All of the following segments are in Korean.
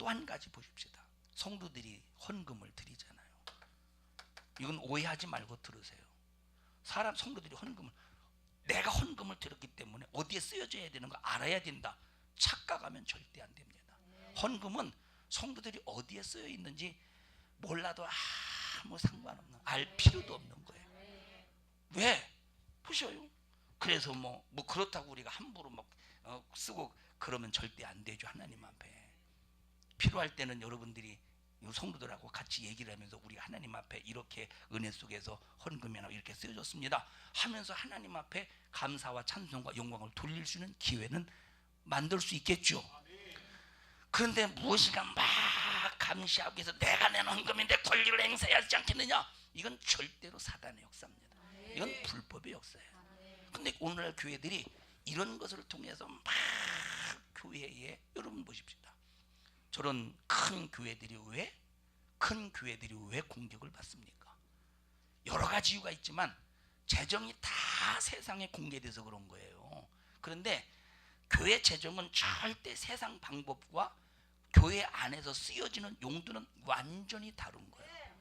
또 한 가지 보십시다. 성도들이 헌금을 드리잖아요. 이건 오해하지 말고 들으세요. 성도들이 헌금을, 내가 헌금을 드렸기 때문에 어디에 쓰여져야 되는 거 알아야 된다, 착각하면 절대 안 됩니다. 헌금은 성도들이 어디에 쓰여 있는지 몰라도 아무 상관없는, 알 필요도 없는 거예요. 왜? 보셔요. 그래서 뭐 그렇다고 우리가 함부로 막 쓰고 그러면 절대 안 되죠. 하나님 앞에 필요할 때는 여러분들이 성도들하고 같이 얘기를 하면서 우리가 하나님 앞에 이렇게 은혜 속에서 헌금이나 이렇게 쓰여졌습니다 하면서 하나님 앞에 감사와 찬송과 영광을 돌릴 수 있는 기회는 만들 수 있겠죠. 그런데 무엇인가 막 감시하기 위해서 내가 낸 헌금인데 권리를 행사하지 않겠느냐, 이건 절대로 사단의 역사입니다. 이건 불법의 역사예요. 근데 오늘날 교회들이 이런 것을 통해서 막 교회에, 여러분 보십시다. 저런 큰 교회들이 왜 공격을 받습니까? 여러 가지 이유가 있지만 재정이 다 세상에 공개돼서 그런 거예요. 그런데 교회 재정은 절대 세상 방법과 교회 안에서 쓰여지는 용도는 완전히 다른 거예요.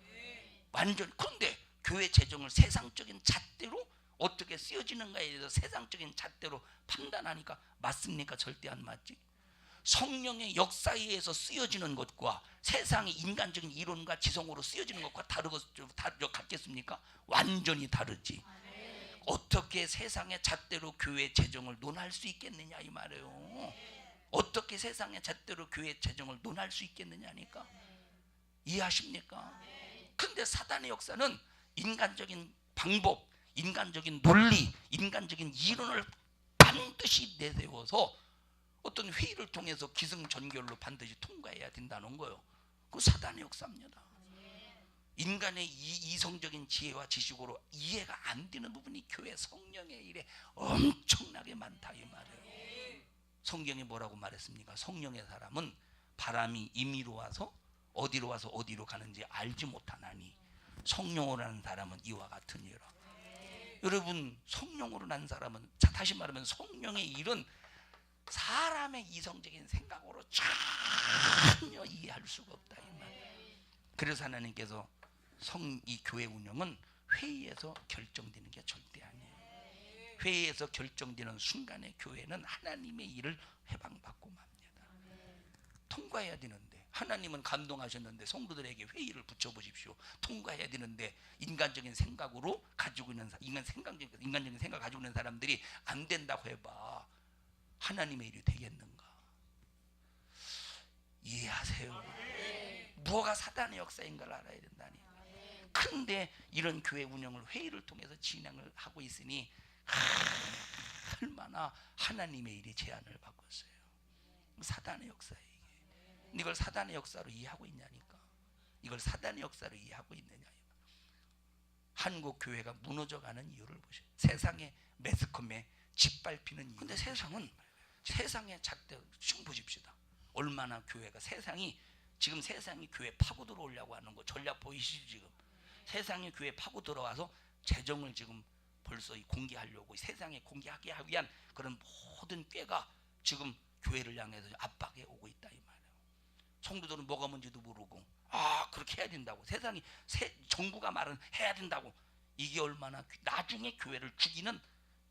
완전히. 그런데 교회 재정을 세상적인 잣대로 어떻게 쓰여지는가에 대해서 세상적인 잣대로 판단하니까 맞습니까? 절대 안 맞지. 성령의 역사에 의해서 쓰여지는 것과 세상의 인간적인 이론과 지성으로 쓰여지는 것과 같겠습니까? 완전히 다르지. 어떻게 세상의 잣대로 교회 재정을 논할 수 있겠느냐 이 말이에요. 어떻게 세상의 잣대로 교회 재정을 논할 수 있겠느냐니까. 이해하십니까? 근데 사단의 역사는 인간적인 방법, 인간적인 논리, 인간적인 이론을 반드시 내세워서 어떤 회의를 통해서 기승전결로 반드시 통과해야 된다는 거예요. 그 사단의 역사입니다. 인간의 이성적인 지혜와 지식으로 이해가 안 되는 부분이 교회 성령의 일에 엄청나게 많다 이 말이에요. 성경이 뭐라고 말했습니까? 성령의 사람은 바람이 임의로 와서 어디로 가는지 알지 못하나니 성령으로 난 사람은 이와 같으니라. 여러분, 성령으로 난 사람은, 다시 말하면 성령의 일은 사람의 이성적인 생각으로 전혀 이해할 수가 없다 이 말. 그래서 하나님께서 이 교회 운영은 회의에서 결정되는 게 절대 아니에요. 회의에서 결정되는 순간에 교회는 하나님의 일을 해방받고 맙니다. 통과해야 되는데, 하나님은 감동하셨는데 성도들에게 회의를 붙여보십시오. 통과해야 되는데 인간적인 생각으로 가지고 있는 인간적인 생각 가지고 있는 사람들이 안 된다고 해봐. 하나님의 일이 되겠는가? 이해하세요? 뭐가 사단의 역사인 걸 알아야 된다니. 근데 이런 교회 운영을 회의를 통해서 진행을 하고 있으니 얼마나 하나님의 일이 제한을 받고 있어요. 사단의 역사예요. 이걸 사단의 역사로 이해하고 있냐니까. 이걸 사단의 역사로 이해하고 있느냐. 한국 교회가 무너져가는 이유를 보세요. 세상의 매스컴에 짓밟히는 이유. 근데 세상은 세상의 잣대 지금 보십시다. 얼마나 교회가 지금 세상이 교회 파고 들어오려고 하는 거 전략 보이시죠? 지금 세상이 교회 파고 들어와서 재정을 지금 벌써 공개하려고 세상에 공개하게 하기 위한 그런 모든 꾀가 지금 교회를 향해서 압박해 오고 있다 이 말이에요. 성도들은 뭐가 뭔지도 모르고 그렇게 해야 된다고, 세상이 정부가 말은 해야 된다고. 이게 얼마나 나중에 교회를 죽이는,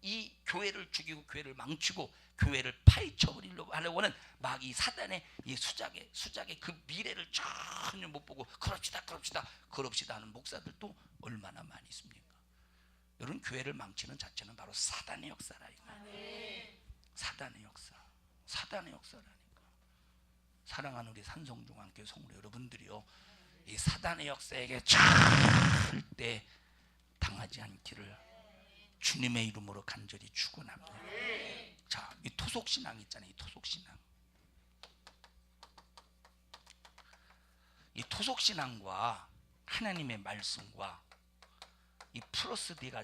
이 교회를 죽이고 교회를 망치고 교회를 파헤쳐버리려고 하려고 하는 막 이 사단의 이 수작의 그 미래를 전혀 못 보고 그럽시다 하는 목사들도 얼마나 많이 있습니까? 여러분, 교회를 망치는 자체는 바로 사단의 역사라 이거. 사단의 역사라니까. 사랑하는 우리 산성중앙교회 성도 여러분들이요, 이 사단의 역사에게 절대 당하지 않기를 주님의 이름으로 간절히 축원합니다. 자, 이 토속신앙 있잖아요. 이 토속신앙과 하나님의 말씀과 이 플러스가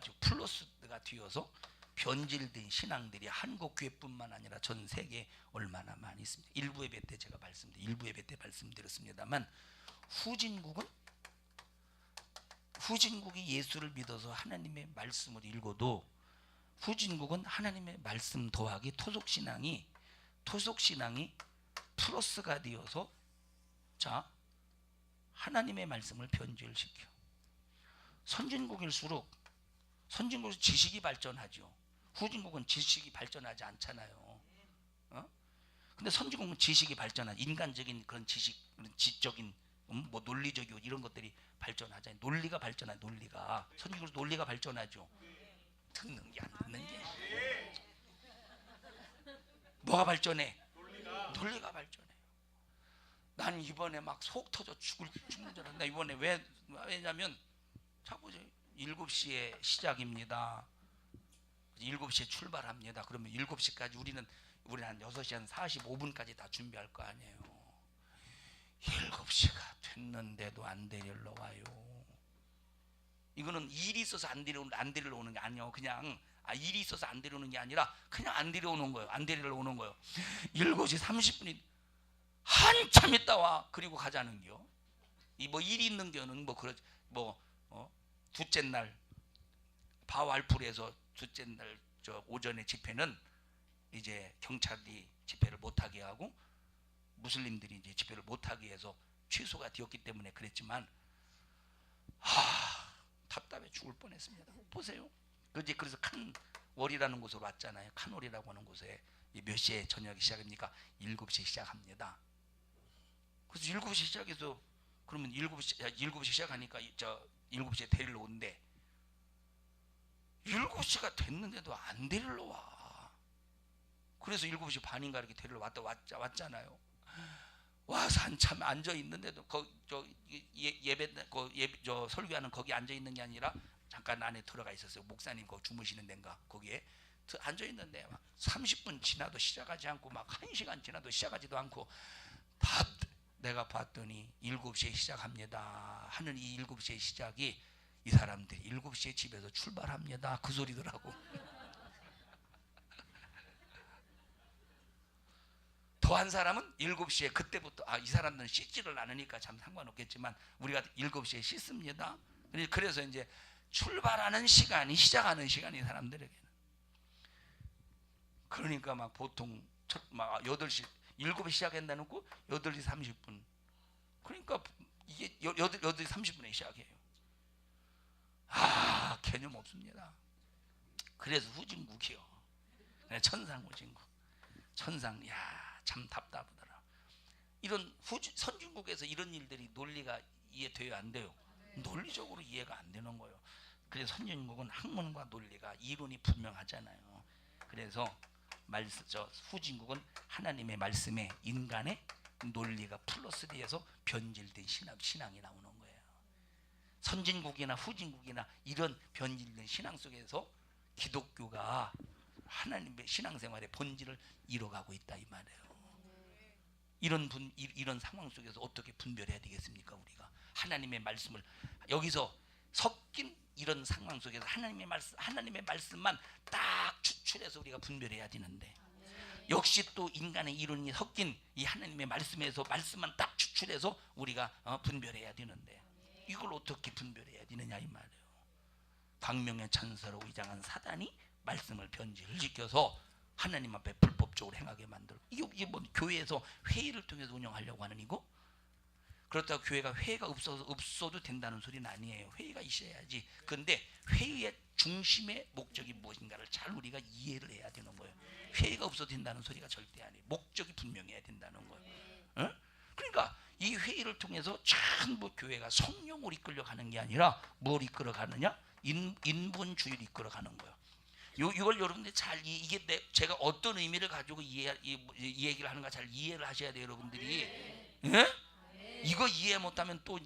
되어서 변질된 신앙들이 한국 교회뿐만 아니라 전 세계에 얼마나 많이 있습니다. 일부 예배 때 말씀드렸습니다만 후진국이 예수를 믿어서 하나님의 말씀을 읽어도 후진국은 하나님의 말씀 더하기 토속신앙이 플러스가 되어서 자, 하나님의 말씀을 변질시켜. 선진국일수록 지식이 발전하죠. 후진국은 지식이 발전하지 않잖아요. 근데 선진국은 지식이 발전하지. 인간적인 그런 지식, 그런 지적인 뭐 논리적이고 이런 것들이 발전하잖아요. 논리가 발전하죠. 논리가 선진국은 논리가 발전하죠. 듣는 게 안 듣는 게 뭐가 발전해? 논리가 발전해. 난 이번에 막 속 터져 죽는 줄 알았는데 이번에 왜냐면 자꾸 7시에 시작입니다. 7시에 출발합니다. 그러면 7시까지 우리는 한 6시 한 45분까지 다 준비할 거 아니에요. 7시가 됐는데도 안 데리러 와요. 이거는 일이 있어서 안 데리러 오는 게 아니에요. 그냥 일이 있어서 안 데리러 오는 게 아니라 그냥 안 데리러 오는 거예요. 안 데리러 오는 거예요. 7시 30분이 한참 있다 와. 그리고 가자는겨. 이 뭐 일이 있는 경우는 둘째 날 바왈풀에서 둘째 날 오전에 집회는 이제 경찰이 집회를 못하게 하고 무슬림들이 이제 집회를 못하게 해서 취소가 되었기 때문에 그랬지만 답답해 죽을 뻔했습니다. 보세요. 그래서 칸월이라는 곳으로 왔잖아요. 칸월이라고 하는 곳에 몇 시에 저녁이 시작입니까? 7시에 시작합니다. 그래서 7시 시작해서 그러면 7시 시작하니까 7시에 데리러 온대. 7시가 됐는데도 안 데리러 와. 그래서 7시 반인가 이렇게 데리러 왔잖아요. 와서 한참 앉아 있는데도 설교하는 거기 앉아 있는 게 아니라 잠깐 안에 들어가 있었어요. 목사님 거기 주무시는 데인가 거기에 앉아 있는데 막 30분 지나도 시작하지 않고 막 1시간 지나도 시작하지도 않고 내가 봤더니 7시에 시작합니다 하는 이 7시에 시작이 이 사람들이 7시에 집에서 출발합니다 그 소리더라고. 더한 사람은 7시에 그때부터 이 사람들은 씻지를 않으니까 참 상관없겠지만 우리가 7시에 씻습니다. 그래서 이제 출발하는 시간이 시작하는 시간이 사람들에게는. 그러니까 막 보통 막 8시 7시 시작한다는 거 8시 30분. 그러니까 이게 8시 30분에 시작해요. 개념 없습니다. 그래서 후진국이요. 천상 후진국. 천상 참 답답하더라. 이런 선진국에서 이런 일들이 논리가 이해돼요, 안 돼요? 논리적으로 이해가 안 되는 거예요. 그래서 선진국은 학문과 논리가 이론이 분명하잖아요. 그래서 후진국은 하나님의 말씀에 인간의 논리가 플러스 돼서 변질된 신앙이 나오는 거예요. 선진국이나 후진국이나 이런 변질된 신앙 속에서 기독교가 하나님의 신앙생활의 본질을 잃어가고 있다 이 말이에요. 이런 상황 속에서 어떻게 분별해야 되겠습니까? 우리가 하나님의 말씀을 여기서 섞인 이런 상황 속에서 하나님의 말씀만 딱 추출해서 우리가 분별해야 되는데 역시 또 인간의 이론이 섞인 이 하나님의 말씀에서 말씀만 딱 추출해서 우리가 분별해야 되는데 이걸 어떻게 분별해야 되느냐 이 말이에요. 광명의 천사로 위장한 사단이 말씀을 변질시켜서 하나님 앞에 불법적으로 행하게 만들어. 이게 뭐 교회에서 회의를 통해서 운영하려고 하는 이거? 그렇다고 교회가 회의가 없어도 된다는 소리는 아니에요. 회의가 있어야지. 그런데 회의의 중심의 목적이 무엇인가를 잘 우리가 이해를 해야 되는 거예요. 회의가 없어도 된다는 소리가 절대 아니에요. 목적이 분명해야 된다는 거예요. 그러니까 이 회의를 통해서 전부 교회가 성령으로 이끌려가는 게 아니라 뭘 이끌어가느냐? 인본주의를 이끌어가는 거예요. 이걸 여러분들 제가 어떤 의미를 가지고 이 얘기를 하는가 잘 이해를 하셔야 돼요, 여러분들이. 예? 이거 이해 못하면 또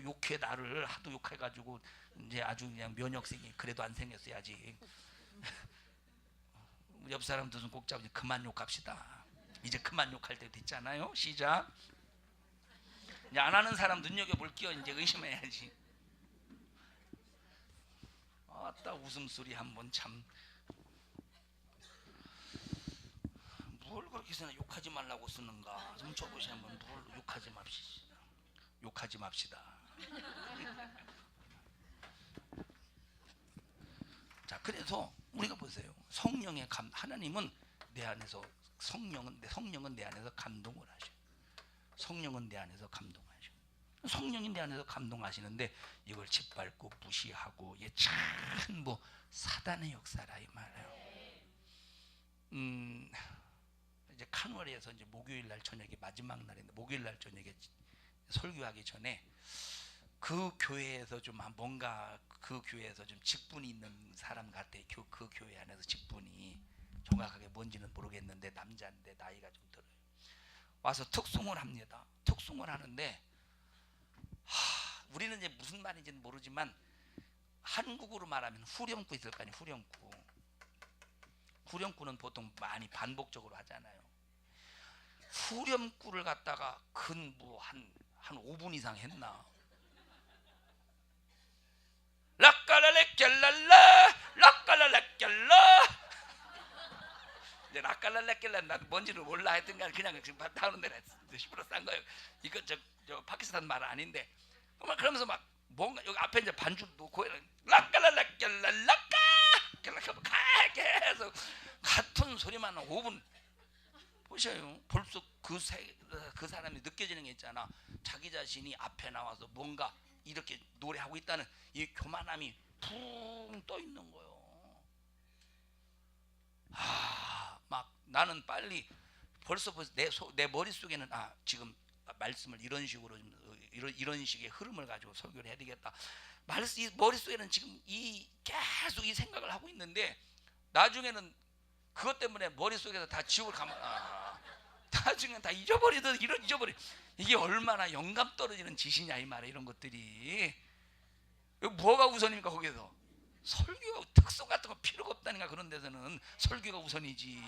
욕해 나를 하도 욕해가지고 이제 아주 그냥 면역생이 그래도 안 생겼어야지. 옆 사람들 좀 꼭 잡지 그만 욕합시다. 이제 그만 욕할 때 됐잖아요. 시작. 이제 안 하는 사람 눈여겨 볼게요. 이제 의심해야지. 아따 웃음소리 한번 참. 뭘 그렇게 쓰나 욕하지 말라고 쓰는가 좀 줘보시 한번. 뭘 욕하지 맙시다. 자, 그래서 우리가 보세요. 성령의 하나님은 내 안에서 성령은 내 안에서 감동을 하셔요. 성령은 내 안에서 감동하셔. 성령인 내 안에서 감동하시는데 이걸 짓밟고 무시하고 이게 전부 사단의 역사라 이 말이에요. 이제 카누어리에서 이제 목요일 날 저녁에 마지막 날인데 목요일 날 저녁에 설교하기 전에 그 교회에서 좀 뭔가 그 교회에서 좀 직분이 있는 사람 같아. 그 교회 안에서 직분이 정확하게 뭔지는 모르겠는데 남자인데 나이가 좀 들어요. 와서 특송을 합니다. 특송을 하는데 우리는 이제 무슨 말인지는 모르지만 한국으로 말하면 후렴구 있을 거 아니에요. 후렴구. 후렴구는 보통 많이 반복적으로 하잖아요. 후렴구를 갖다가 한 5분 이상 했나? 락깔랄레결랄라 락깔랄레결라 이제 락깔랄레결라 나도 뭔지를 몰라 했던가 그냥 지금 다우는 데라 시부러스 한 거예요. 이거 저 파키스탄 말 아닌데 그러면서 막 뭔가 여기 앞에 이제 반주 놓고 락깔랄레결라 락까 계속 같은 소리만 5분 보셔요. 벌써 그 사람이 느껴지는 게 있잖아. 자기 자신이 앞에 나와서 뭔가 이렇게 노래하고 있다는 이 교만함이 붕 떠 있는 거예요. 막 나는 빨리 벌써 내 머릿속에는 지금 말씀을 이런 식으로 이런 식의 흐름을 가지고 설교를 해야 되겠다. 이 머릿속에는 지금 계속 이 생각을 하고 있는데 나중에는 그것 때문에 머릿속에서 다 지옥을 나중에 다 잊어버려. 이게 얼마나 영감 떨어지는 짓이냐 이 말이야. 이런 것들이 뭐가 우선입니까? 거기서 설교가 특성 같은 거 필요가 없다니까. 그런 데서는 설교가 우선이지.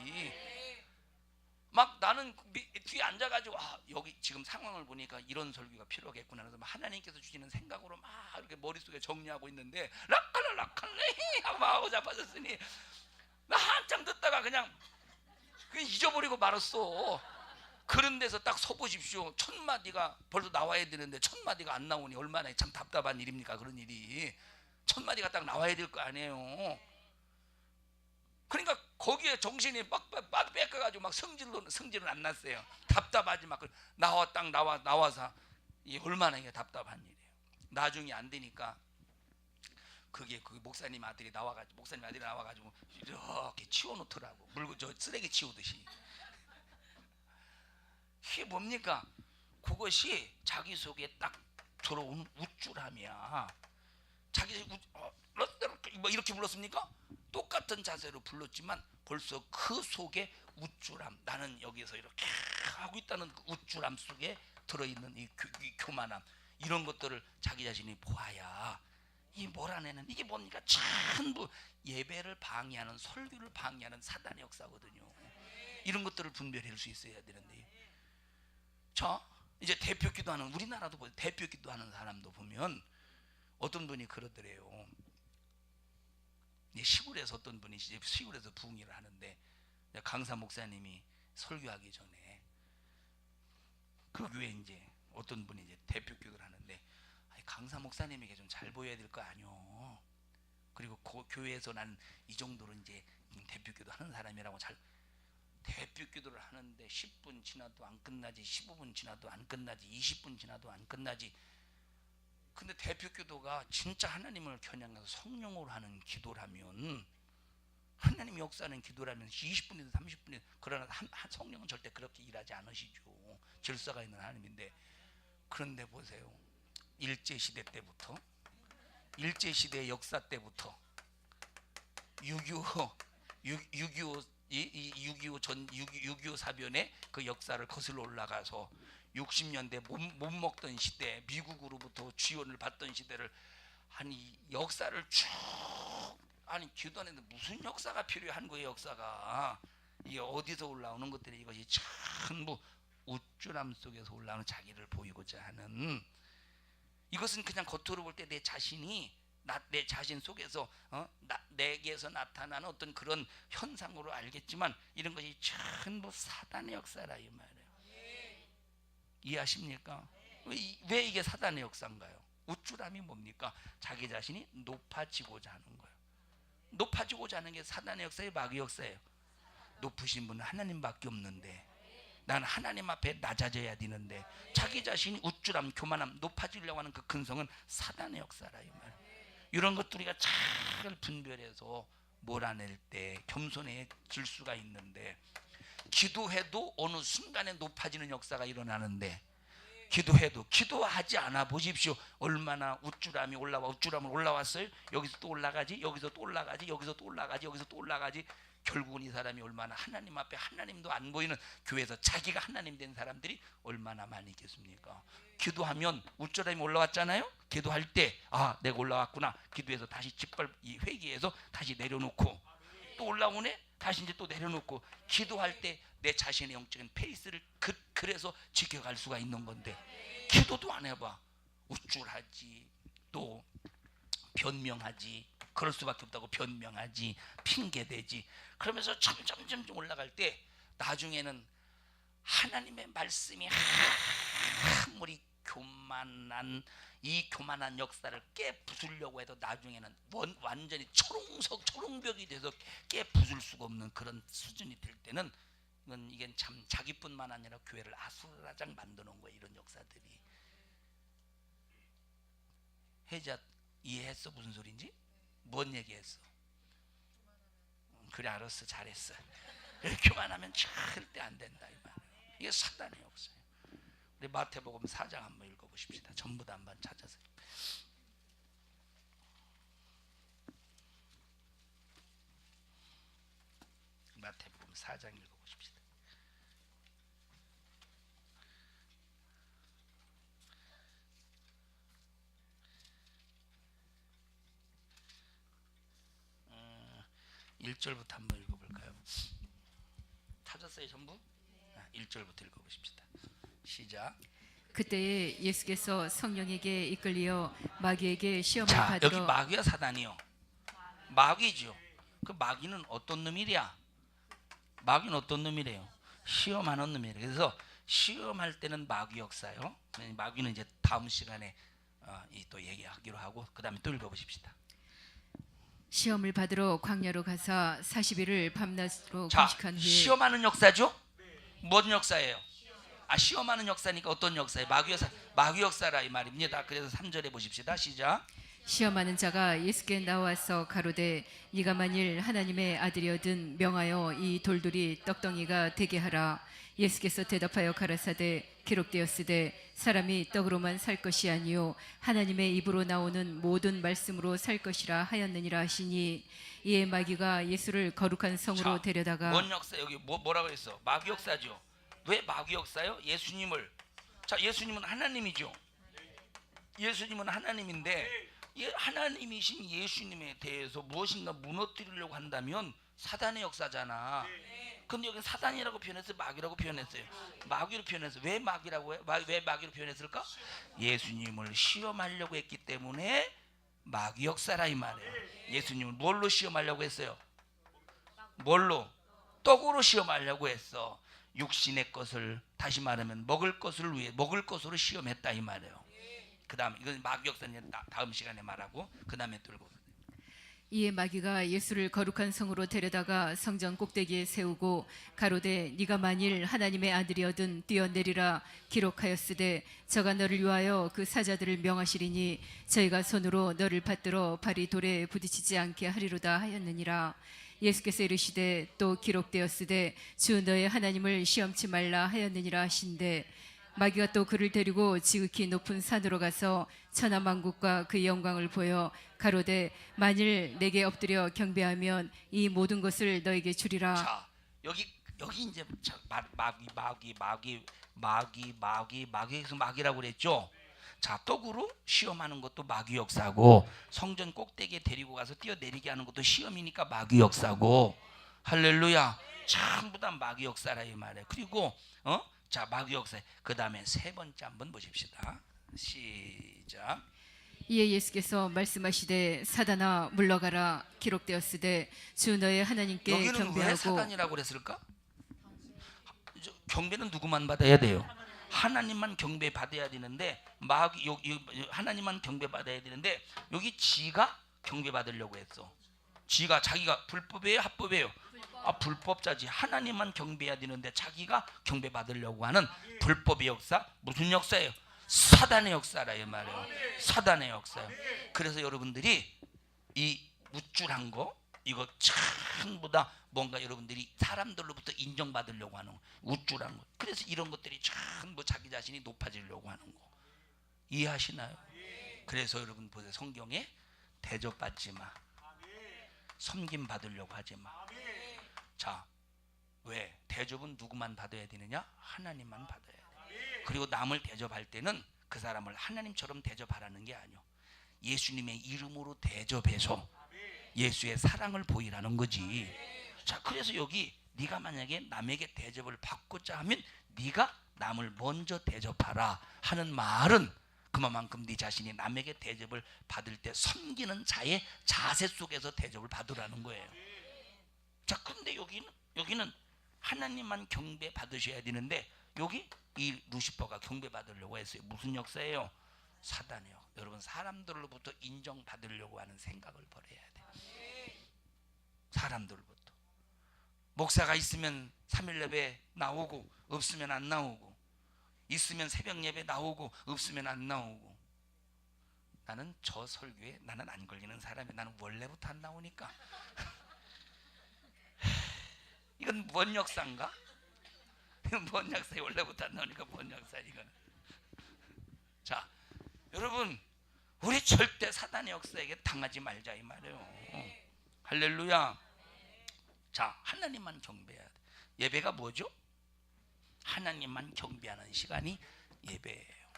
막 나는 뒤에 앉아가지고 여기 지금 상황을 보니까 이런 설교가 필요하겠구나. 그래서 하나님께서 주시는 생각으로 막 이렇게 머릿속에 정리하고 있는데 락칼레 하고 자빠졌으니 나 한참 듣다가 그냥 잊어버리고 말았어. 그런 데서 딱 서보십시오. 첫 마디가 벌써 나와야 되는데 첫 마디가 안 나오니 얼마나 참 답답한 일입니까? 그런 일이 첫 마디가 딱 나와야 될 거 아니에요. 그러니까 거기에 정신이 막 뺏겨가지고 막 성질은 안 났어요. 답답하지 막 나와서 얼마나 이게 답답한 일이에요. 나중에 안 되니까 그게 목사님 아들이 나와가지고 이렇게 치워놓더라고. 물고 저 쓰레기 치우듯이. 이게 뭡니까? 그것이 자기 속에 딱 들어온 우쭐함이야. 자기 뭐 이렇게 불렀습니까? 똑같은 자세로 불렀지만 벌써 그 속에 우쭐함, 나는 여기서 이렇게 하고 있다는 그 우쭐함 속에 들어있는 이 교만함, 이런 것들을 자기 자신이 보아야 이 몰아내는, 이게 뭡니까? 전부 예배를 방해하는, 설교를 방해하는 사단의 역사거든요. 이런 것들을 분별할 수 있어야 되는데, 자 이제 대표 기도하는, 우리나라도 보세요. 대표 기도하는 사람도 보면 어떤 분이 그러더래요. 시골에서 어떤 분이 시골에서 부흥회를 하는데 강사 목사님이 설교하기 전에 그 교회 이제 어떤 분이 이제 대표 기도를 하는데, 강사 목사님에게 좀 잘 보여야 될 거 아니요. 그리고 그 교회에서 난 이 정도로 이제 대표 기도 하는 사람이라고 잘, 대표 기도를 하는데 10분 지나도 안 끝나지, 15분 지나도 안 끝나지, 20분 지나도 안 끝나지. 근데 대표 기도가 진짜 하나님을 겨냥해서 성령으로 하는 기도라면, 하나님 역사하는 기도라면 20분이든 30분이든, 그러나 성령은 절대 그렇게 일하지 않으시죠. 질서가 있는 하나님인데. 그런데 보세요. 일제시대 때부터, 일제시대 역사 때부터 6.25 사변의 그 역사를 거슬러 올라가서 60년대 못 먹던 시대, 미국으로부터 지원을 받던 시대를, 아니 역사를 쭉, 아니 기도하는데 무슨 역사가 필요한 거예요? 역사가 이게 어디서 올라오는 것들이, 이것이 전부 우쭐함 속에서 올라오는 자기를 보이고자 하는, 이것은 그냥 겉으로 볼 때 내 자신이 내 자신 속에서 내게서 나타나는 어떤 그런 현상으로 알겠지만, 이런 것이 전부 사단의 역사라 이 말이에요. 이해하십니까? 왜 이게 사단의 역사인가요? 우쭐함이 뭡니까? 자기 자신이 높아지고자 하는 거예요. 높아지고자 하는 게 사단의 역사예요, 마귀의 역사예요? 높으신 분은 하나님밖에 없는데 난 하나님 앞에 낮아져야 되는데 자기 자신이 우쭐함, 교만함, 높아지려고 하는 그 근성은 사단의 역사라 이 말. 이런 것들 우리가 잘 분별해서 몰아낼 때 겸손해질 수가 있는데, 기도해도 어느 순간에 높아지는 역사가 일어나는데, 기도해도 기도하지 않아 보십시오. 얼마나 우쭐함이 올라왔어요. 여기서 또 올라가지, 여기서 또 올라가지, 여기서 또 올라가지, 여기서 또 올라가지. 결국은 이 사람이 얼마나 하나님 앞에 하나님도 안 보이는 교회에서 자기가 하나님 된 사람들이 얼마나 많이 있겠습니까? 기도하면 우쭐함이 올라왔잖아요. 기도할 때 내가 올라왔구나. 기도해서 다시 회개해서 다시 내려놓고, 또 올라오네. 다시 이제 또 내려놓고, 기도할 때 내 자신의 영적인 페이스를 그래서 지켜갈 수가 있는 건데, 기도도 안 해봐. 우쭐하지, 또 변명하지, 그럴 수밖에 없다고 변명하지, 핑계대지. 그러면서 점점 올라갈 때 나중에는 하나님의 말씀이 아무리 이 교만한 역사를 깨부수려고 해도 나중에는 완전히 초롱벽이 돼서 깨부술 수가 없는 그런 수준이 될 때는, 이게 참 자기뿐만 아니라 교회를 아수라장 만드는 거예요. 이런 역사들이. 혜자 이해했어? 무슨 소린지? 뭔 얘기했어? 그래, 알았어, 잘했어. 교만하면 절대 안 된다 이 말. 이게 사단의 역사예요. 우리 마태복음 4장 한번 읽어보십시다. 전부 다 한번 찾아서. 마태복음 4장 읽어보십시다. 어, 1절부터 한번 읽어볼까요? 찾았어요 전부? 1절부터 읽어보십시다. 시작. 그때에 예수께서 성령에게 이끌리어 마귀에게 시험을 자, 받으러. 여기 마귀와 사단이요. 마귀죠. 그 마귀는 어떤 놈이랴? 마귀는 어떤 놈이래요? 시험하는 놈이래요. 그래서 시험할 때는 마귀 역사요. 마귀는 이제 다음 시간에 또 얘기하기로 하고, 그 다음에 또 읽어보십시다. 시험을 받으러 광야로 가서 40일을 밤낮으로 자, 금식한 후에. 시험하는 역사죠? 뭔 역사예요? 시험하는 역사니까 어떤 역사예요? 마귀 역사라 이 말입니다. 그래서 3절에 보십시다. 시작. 시험하는 자가 예수께 나와서 가로되 네가 만일 하나님의 아들이거든 명하여 이 돌들이 떡덩이가 되게 하라. 예수께서 대답하여 가라사대 기록되었으되 사람이 떡으로만 살 것이 아니요 하나님의 입으로 나오는 모든 말씀으로 살 것이라 하였느니라 하시니, 이에 마귀가 예수를 거룩한 성으로 데려다가. 뭔 역사? 여기 뭐라고 했어? 마귀 역사죠. 왜 마귀 역사요? 예수님은 하나님이죠. 예수님은 하나님인데, 하나님이신 예수님에 대해서 무엇인가 무너뜨리려고 한다면 사단의 역사잖아. 근데 여기 사단이라고 표현했어요? 마귀라고 표현했어요? 마귀로 표현했어요. 왜 마귀라고 해요? 왜 마귀로 표현했을까? 예수님을 시험하려고 했기 때문에 마귀 역사라 이 말이에요. 예수님을 뭘로 시험하려고 했어요? 뭘로? 떡으로 시험하려고 했어. 육신의 것을, 다시 말하면 먹을 것으로 시험했다 이 말이에요. 그 다음에 이건 마귀 역사는 다음 시간에 말하고, 그 다음에 또 읽어. 이에 마귀가 예수를 거룩한 성으로 데려다가 성전 꼭대기에 세우고 가로되 네가 만일 하나님의 아들이거든 뛰어내리라. 기록하였으되 저가 너를 위하여 그 사자들을 명하시리니 저희가 손으로 너를 받들어 발이 돌에 부딪히지 않게 하리로다 하였느니라. 예수께서 이르시되 또 기록되었으되 주 너의 하나님을 시험치 말라 하였느니라 하신대, 마귀가 또 그를 데리고 지극히 높은 산으로 가서 천하만국과 그의 영광을 보여 가로되 만일 내게 엎드려 경배하면 이 모든 것을 너에게 주리라. 자, 여기 이제 마귀에서 마귀라고 그랬죠. 자, 떡으로 시험하는 것도 마귀 역사고, 성전 꼭대기에 데리고 가서 뛰어내리게 하는 것도 시험이니까 마귀 역사고, 할렐루야, 전부 다 마귀 역사라 이 말이에요. 그리고 자, 마귀 역사. 그 다음에 세 번째 한번 보십시다. 시작. 이에 예수께서 말씀하시되 사단아 물러가라. 기록되었으되 주 너의 하나님께 여기는 경배하고. 왜 사단이라고 그랬을까? 경배는 누구만 받아야 돼요? 하나님만 경배 받아야 되는데, 하나님만 경배 받아야 되는데 여기 지가 경배 받으려고 했어. 지가 자기가 불법이에요, 합법이에요? 불법자지. 하나님만 경배해야 되는데 자기가 경배받으려고 하는 불법의 역사. 무슨 역사예요? 사단의 역사라 이 말이에요. 사단의 역사예요. 그래서 여러분들이 이 우쭐한 거, 이거 전부 다 뭔가 여러분들이 사람들로부터 인정받으려고 하는 거, 우쭐한 거. 그래서 이런 것들이 전부 자기 자신이 높아지려고 하는 거. 이해하시나요? 그래서 여러분 보세요. 성경에 대접받지 마, 섬김 받으려고 하지 마. 자, 왜? 대접은 누구만 받아야 되느냐? 하나님만 받아야 돼. 그리고 남을 대접할 때는 그 사람을 하나님처럼 대접하라는 게 아니요, 예수님의 이름으로 대접해서 예수의 사랑을 보이라는 거지. 자, 그래서 여기 네가 만약에 남에게 대접을 받고자 하면 네가 남을 먼저 대접하라 하는 말은 그만큼 네 자신이 남에게 대접을 받을 때 섬기는 자의 자세 속에서 대접을 받으라는 거예요. 자, 그런데 여기는 하나님만 경배 받으셔야 되는데 여기 이 루시퍼가 경배 받으려고 했어요. 무슨 역사예요? 사단이요. 여러분, 사람들로부터 인정받으려고 하는 생각을 버려야 돼. 사람들로부터. 목사가 있으면 3일 예배 나오고 없으면 안 나오고, 있으면 새벽 예배 나오고 없으면 안 나오고. 나는 저 설교에 나는 안 걸리는 사람이, 나는 원래부터 안 나오니까. 이건 뭔 역사인가? 이건 뭔 역사에 원래부터 안 나오니까 뭔 역사야 이거는. 자, 여러분, 우리 절대 사단의 역사에게 당하지 말자 이 말이에요. 할렐루야. 자, 하나님만 경배해야 돼. 예배가 뭐죠? 하나님만 경배하는 시간이 예배예요.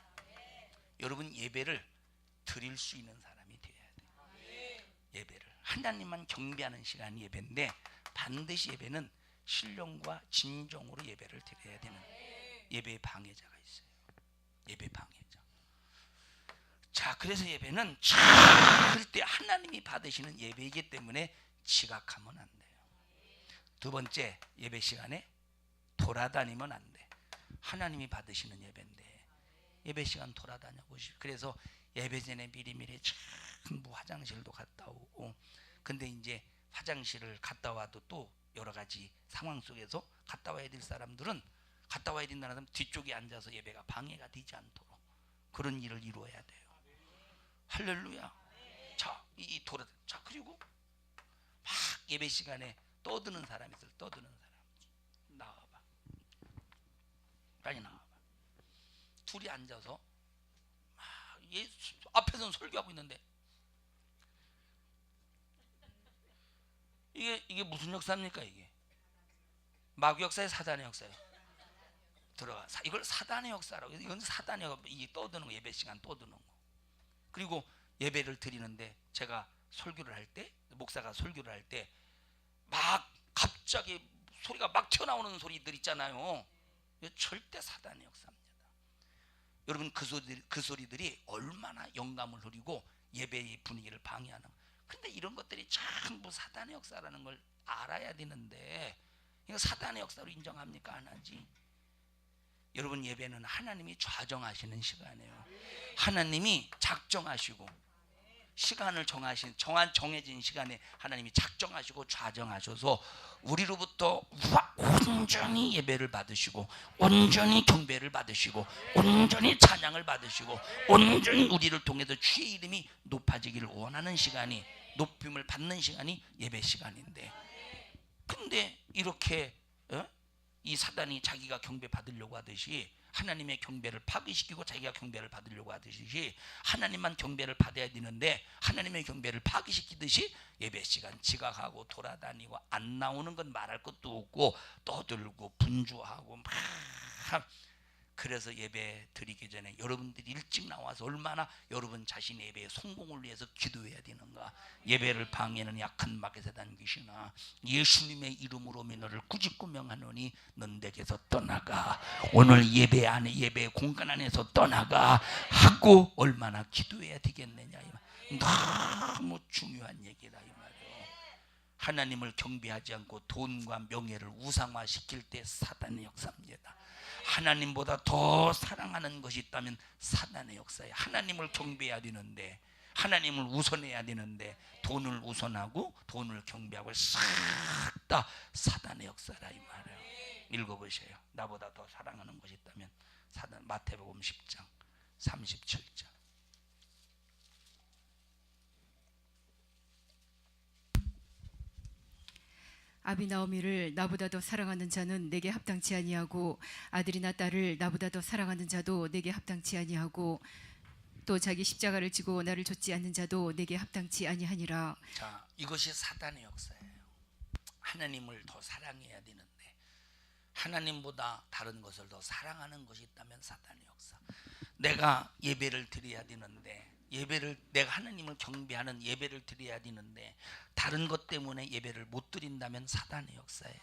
여러분, 예배를 드릴 수 있는 사람이 돼야 돼. 예배를 하나님만 경배하는 시간이 예배인데, 반드시 예배는 신령과 진정으로 예배를 드려야 되는 예배의 방해자가 있어요. 예배 방해자. 자, 그래서 예배는 절대 하나님이 받으시는 예배이기 때문에 지각하면 안 돼요. 두 번째, 예배 시간에 돌아다니면 안 돼. 하나님이 받으시는 예배인데 예배 시간 돌아다녀 보십시오. 그래서 예배 전에 미리미리 전부 화장실도 갔다 오고, 근데 이제 화장실을 갔다 와도 또 여러 가지 상황 속에서 갔다 와야 될 사람들은, 갔다 와야 된다는 사람 뒤쪽에 앉아서 예배가 방해가 되지 않도록 그런 일을 이루어야 돼요. 할렐루야. 자, 자, 그리고 막 예배 시간에 떠드는 사람이 있어요. 떠드는 사람. 나와봐. 빨리 나와봐. 둘이 앉아서 막 앞에서는 설교하고 있는데 이게 무슨 역사입니까? 이게 마귀 역사의 사단의 역사예요. 들어가. 이걸 사단의 역사라고. 이건 사단의 역사. 이 떠드는 거, 예배 시간 떠드는 거. 그리고 예배를 드리는데 제가 설교를 할 때, 목사가 설교를 할 때 막 갑자기 소리가 막 튀어나오는 소리들 있잖아요. 이거 절대 사단의 역사입니다. 여러분, 그 소리들이 얼마나 영감을 흐리고 예배의 분위기를 방해하는. 근데 이런 것들이 전부 사단의 역사라는 걸 알아야 되는데, 이거 사단의 역사로 인정합니까? 안 하지. 여러분, 예배는 하나님이 좌정하시는 시간이에요. 하나님이 작정하시고 시간을 정해진 시간에 하나님이 작정하시고 좌정하셔서 우리로부터 온전히 예배를 받으시고, 온전히 경배를 받으시고, 온전히 찬양을 받으시고, 온전히 우리를 통해서 주의 이름이 높아지기를 원하는 시간이, 높임을 받는 시간이 예배 시간인데, 근데 이렇게 이 사단이 자기가 경배 받으려고 하듯이 하나님의 경배를 파괴시키고 자기가 경배를 받으려고 하듯이 하나님만 경배를 받아야 되는데 하나님의 경배를 파괴시키듯이 예배 시간 지각하고 돌아다니고 안 나오는 건 말할 것도 없고 떠들고 분주하고 막. 그래서 예배 드리기 전에 여러분들이 일찍 나와서 얼마나 여러분 자신의 예배의 성공을 위해서 기도해야 되는가. 예배를 방해하는 약한 마귀의 사단 귀신아, 예수님의 이름으로 너를 꾸짖고 명하노니 넌 내게서 떠나가. 오늘 예배 안에, 예배 공간 안에서 떠나가 하고 얼마나 기도해야 되겠느냐. 너무 중요한 얘기다 이 말이에요. 하나님을 경배하지 않고 돈과 명예를 우상화시킬 때 사단의 역사입니다. 하나님보다 더 사랑하는 것이 있다면 사단의 역사에 하나님을 경배해야 되는데 하나님을 우선해야 되는데 돈을 우선하고 돈을 경배하고 싹 다 사단의 역사라 이 말이에요. 읽어보세요. 나보다 더 사랑하는 것이 있다면 사단. 마태복음 10장 37절. 아비 나오미를 나보다 더 사랑하는 자는 내게 합당치 아니하고 아들이나 딸을 나보다 더 사랑하는 자도 내게 합당치 아니하고 또 자기 십자가를 지고 나를 좇지 않는 자도 내게 합당치 아니하니라. 자, 이것이 사단의 역사예요. 하나님을 더 사랑해야 되는데 하나님보다 다른 것을 더 사랑하는 것이 있다면 사단의 역사. 내가 예배를 드려야 되는데 내가 하나님을 경배하는 예배를 드려야 되는데 다른 것 때문에 예배를 못 드린다면 사단의 역사예요.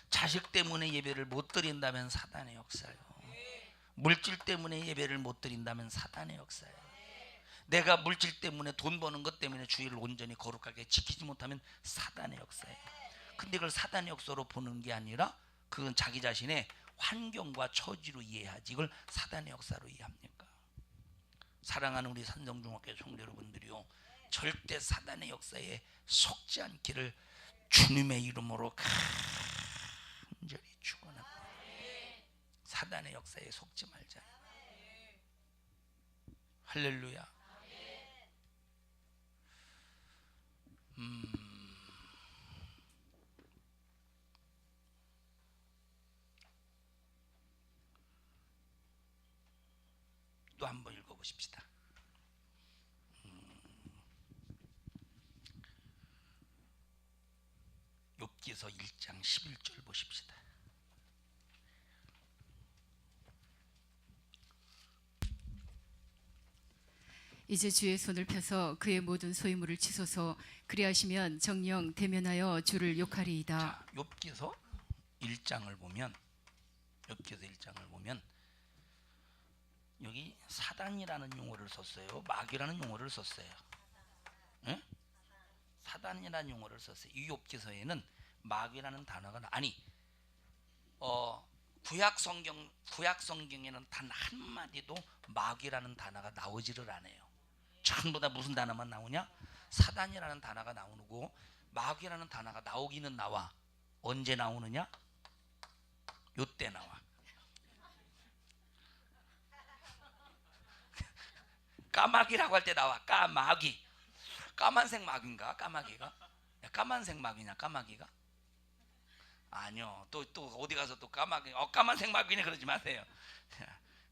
자식 때문에 예배를 못 드린다면 사단의 역사예요. 물질 때문에 예배를 못 드린다면 사단의 역사예요. 내가 물질 때문에 돈 버는 것 때문에 주의를 온전히 거룩하게 지키지 못하면 사단의 역사예요. 근데 그걸 사단의 역사로 보는 게 아니라 그건 자기 자신의 환경과 처지로 이해하지 이걸 사단의 역사로 이해합니까? 사랑하는 우리 산성중학교 성도 여러분들이요, 절대 사단의 역사에 속지 않기를 주님의 이름으로 간절히 축원합니다. 사단의 역사에 속지 말자. 할렐루야. 또 한번 읽어보십시다. 욥기서 1장 11절 보십시다. 이제 주의 손을 펴서 그의 모든 소유물을 치소서. 그리하시면 정령 대면하여 주를 욕하리이다. 자, 욥기서 1장을 보면 여기 사단이라는 용어를 썼어요. 마귀라는 용어를 썼어요. 응? 사단이라는 용어를 썼어요. 이 욥기서에는 마귀라는 단어가 구약 성경에는 단 한마디도 마귀라는 단어가 나오지를 않아요. 전부 다 무슨 단어만 나오냐? 사단이라는 단어가 나오고 마귀라는 단어가 나오기는 나와. 언제 나오느냐? 요때 나와. 까마귀라고 할 때 나와. 까마귀. 까만색 마귀인가? 까마귀가? 까만색 마귀냐? 까마귀가? 아니요. 또 어디 가서 또 까마귀 까만색 마귀네 그러지 마세요.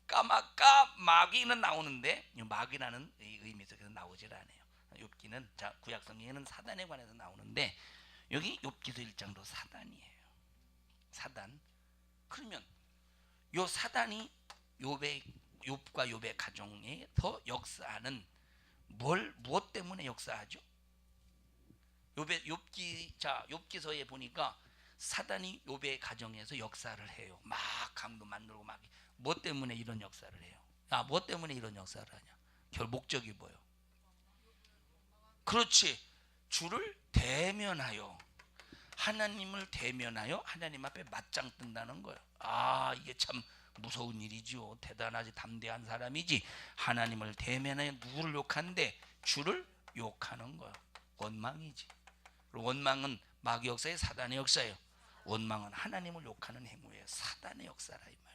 까마귀는 나오는데 마귀라는 의미에서 나오질 않아요. 욥기는 구약 성경에는 사단에 관해서 나오는데 여기 욥기서 1장도 사단이에요. 사단. 그러면 요 사단이 욥과 욥의 가정에서 역사하는 무엇 때문에 역사하죠? 욥기서에 보니까 사단이 욥의 가정에서 역사를 해요. 막 강도 만들고 막. 뭐 때문에 이런 역사를 해요? 뭐 때문에 이런 역사를 하냐? 결 목적이 뭐예요? 그렇지. 주를 대면하여, 하나님을 대면하여 하나님 앞에 맞짱 뜬다는 거예요. 이게 참 무서운 일이죠. 대단하지, 담대한 사람이지. 하나님을 대면하여 누구를 욕하는데? 주를 욕하는 거예요. 원망이지. 원망은 마귀 역사의 사단의 역사예요. 원망은 하나님을 욕하는 행위예요. 사단의 역사라 이 말이에요.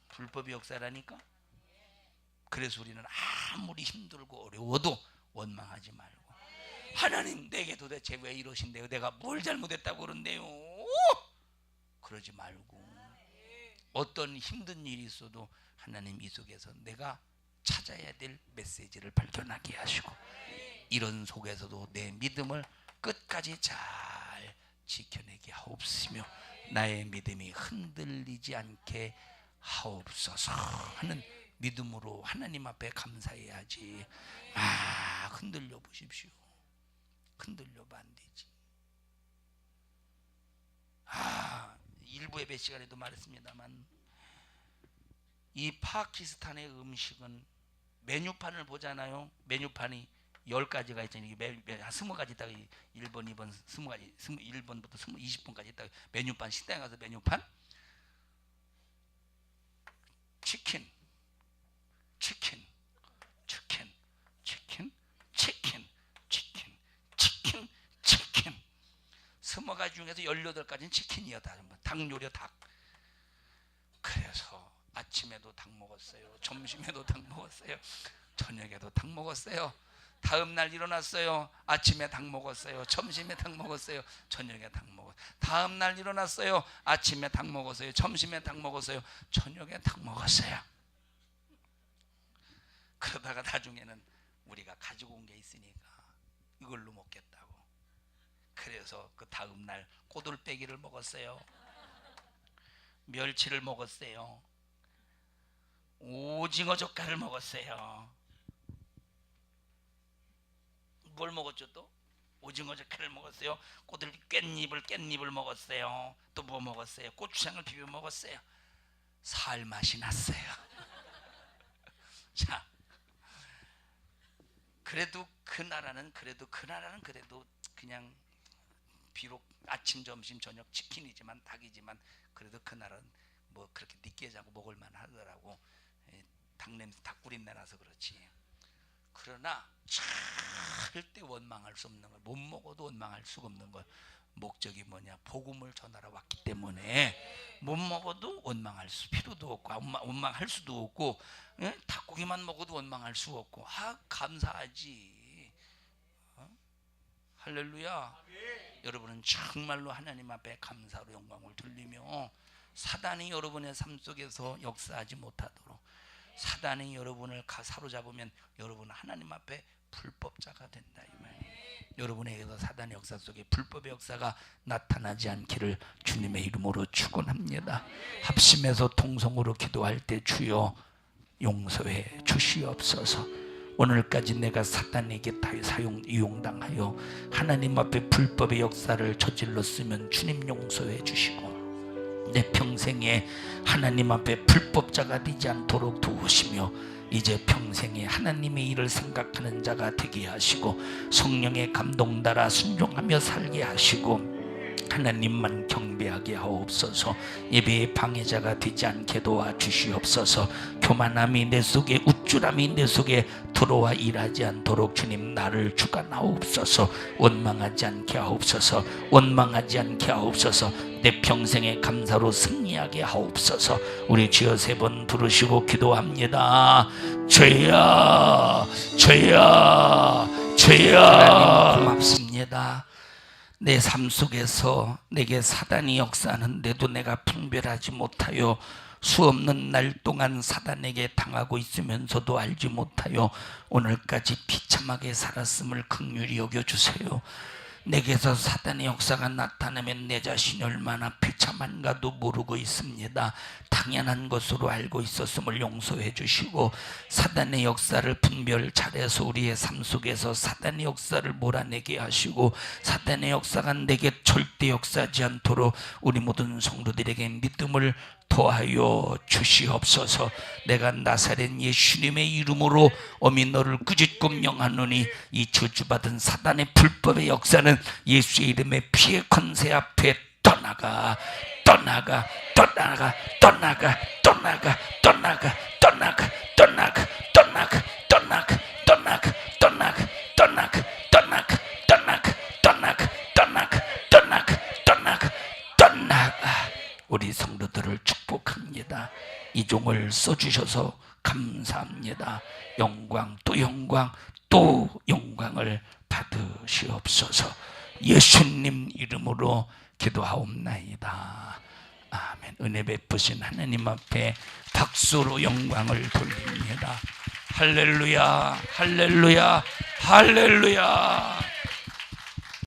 불법이 역사라니까. 그래서 우리는 아무리 힘들고 어려워도 원망하지 말고, 하나님 내게 도대체 왜 이러신대요? 내가 뭘 잘못했다고 그런데요? 그러지 말고, 어떤 힘든 일이 있어도 하나님 이 속에서 내가 찾아야 될 메시지를 발견하게 하시고, 이런 속에서도 내 믿음을 끝까지 잘 지켜내게 하옵시며 나의 믿음이 흔들리지 않게 하옵소서 하는 믿음으로 하나님 앞에 감사해야지. 흔들려 보십시오. 흔들려봐 안 되지. 일부 예배 시간에도 말했습니다만 이 파키스탄의 음식은 메뉴판을 보잖아요. 메뉴판이 10가지가 있잖아요. 20가지 있다가 1번, 2번, 20가지, 1번부터 20번까지 있다가 메뉴판, 식당에 가서 메뉴판 치킨 20가지 중에서 18가지는 치킨이야. 닭 요리야, 닭. 그래서 아침에도 닭 먹었어요. 점심에도 닭 먹었어요. 저녁에도 닭 먹었어요. 다음 날 일어났어요. 아침에 닭 먹었어요. 점심에 닭 먹었어요. 저녁에 닭 먹었어요. 다음 날 일어났어요. 아침에 닭 먹었어요. 점심에 닭 먹었어요. 저녁에 닭 먹었어요. 그러다가 나중에는 우리가 가지고 온 게 있으니까 이걸로 먹겠다고. 그래서 그 다음 날 꼬들빼기를 먹었어요. 멸치를 먹었어요. 오징어 젓갈을 먹었어요. 뭘 먹었죠 또? 오징어 젓갈을 먹었어요. 깻잎을 먹었어요. 또 뭐 먹었어요? 고추장을 비벼 먹었어요. 살 맛이 났어요. 자, 그래도 그 나라는 그래도 그냥 비록 아침, 점심, 저녁 치킨이지만 닭이지만 그래도 그 나라는 뭐 그렇게 늦게 자고 먹을 만하더라고. 닭냄새, 닭구린내 나서 그렇지. 그러나 절대 원망할 수 없는 걸, 못 먹어도 원망할 수가 없는 걸. 목적이 뭐냐? 복음을 전하러 왔기 때문에 못 먹어도 원망할 필요도 없고 원망할 수도 없고, 닭고기만 먹어도 원망할 수 없고, 감사하지. 할렐루야. 여러분은 정말로 하나님 앞에 감사로 영광을 돌리며 사단이 여러분의 삶 속에서 역사하지 못하도록, 사단이 여러분을 사로잡으면 여러분은 하나님 앞에 불법자가 된다 이 말이에요. 여러분에게서 사단의 역사 속에 불법의 역사가 나타나지 않기를 주님의 이름으로 축원합니다. 합심해서 통성으로 기도할 때 주여 용서해 주시옵소서. 오늘까지 내가 사단에게 이용당하여 하나님 앞에 불법의 역사를 저질렀으면 주님 용서해 주시고, 내 평생에 하나님 앞에 불법자가 되지 않도록 도우시며 이제 평생에 하나님의 일을 생각하는 자가 되게 하시고 성령의 감동 따라 순종하며 살게 하시고 하나님만 경배하게 하옵소서. 예배의 방해자가 되지 않게 도와주시옵소서. 교만함이 내 속에, 우쭐함이 내 속에 들어와 일하지 않도록 주님 나를 주관하옵소서. 원망하지 않게 하옵소서. 원망하지 않게 하옵소서. 내 평생의 감사로 승리하게 하옵소서. 우리 주여 3번 부르시고 기도합니다. 주여, 주여, 주여. 하나님 고맙습니다. 내 삶 속에서 내게 사단이 역사하는데도 내가 분별하지 못하여 수없는 날 동안 사단에게 당하고 있으면서도 알지 못하여 오늘까지 비참하게 살았음을 긍휼히 여겨주세요. 내게서 사단의 역사가 나타나면 내 자신이 얼마나 비참한가도 모르고 있습니다. 당연한 것으로 알고 있었음을 용서해 주시고 사단의 역사를 분별 잘해서 우리의 삶 속에서 사단의 역사를 몰아내게 하시고 사단의 역사가 내게 절대 역사하지 않도록 우리 모든 성도들에게 믿음을 더하여 주시옵소서. 내가 나사렛 예수님의 이름으로 어미 너를 꾸짖고 명하노니 이 저주받은 사단의 불법의 역사는 예수의 이름의 피의 권세 앞에 떠나가, 떠나가, 떠나가, 떠나가, 떠나가, 떠나가, 떠나가, 떠나가, 떠나가, 떠나가, 떠나가, 떠나가, 떠나가, 떠나가, 떠나가, 떠나가, 떠나가, 떠나가, 떠나가, 떠나가. 우리 성도들을 축복합니다. 이 종을 써주셔서 감사합니다. 영광 또 영광 또 영광을 받으시옵소서. 예수님 이름으로 기도하옵나이다. 아멘. 은혜 베푸신 하나님 앞에 박수로 영광을 돌립니다. 할렐루야, 할렐루야, 할렐루야.